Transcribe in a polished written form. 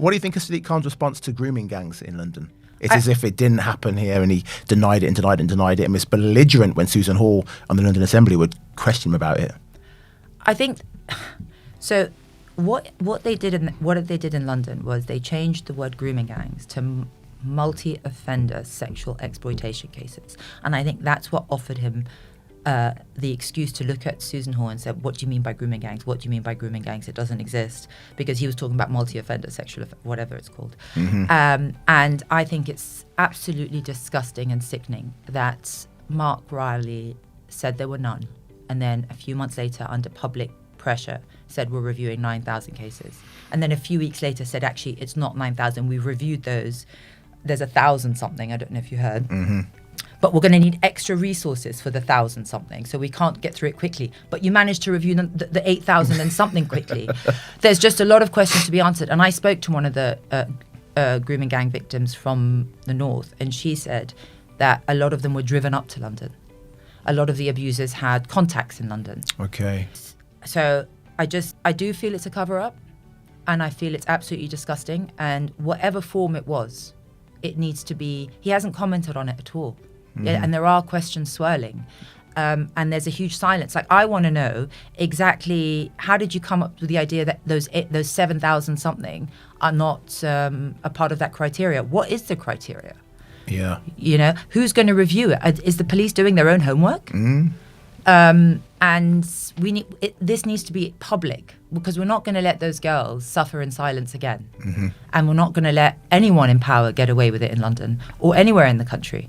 What do you think of Sadiq Khan's response to grooming gangs in London? It's as if it didn't happen here, and he denied it and denied it and denied it, and was belligerent when Susan Hall on the London Assembly would question him about it. I think so. What they did in London was they changed the word grooming gangs to multi-offender sexual exploitation cases, and I think that's what offered him the excuse to look at Susan Hall and said, "What do you mean by grooming gangs? What do you mean by grooming gangs? It doesn't exist," because he was talking about multi-offender sexual, whatever it's called. And I think it's absolutely disgusting and sickening that Mark Riley said there were none, and then a few months later, under public pressure, said we're reviewing 9,000 cases, and then a few weeks later said actually it's not 9,000. We've reviewed those. There's 1,000 something. I don't know if you heard. But we're going to need extra resources for the 1,000 something, so we can't get through it quickly. But you managed to review the 8,000 and something quickly. There's just a lot of questions to be answered. And I spoke to one of the grooming gang victims from the north, and she said that a lot of them were driven up to London. A lot of the abusers had contacts in London. Okay. So I do feel it's a cover-up, and I feel it's absolutely disgusting. And whatever form it was, it needs to be. He hasn't commented on it at all. Yeah, and there are questions swirling, and there's a huge silence. Like, I want to know exactly, how did you come up with the idea that those 7,000 something are not a part of that criteria? What is the criteria? Yeah. You know, who's going to review it? Is the police doing their own homework? And this needs to be public, because we're not going to let those girls suffer in silence again. And we're not going to let anyone in power get away with it in London or anywhere in the country.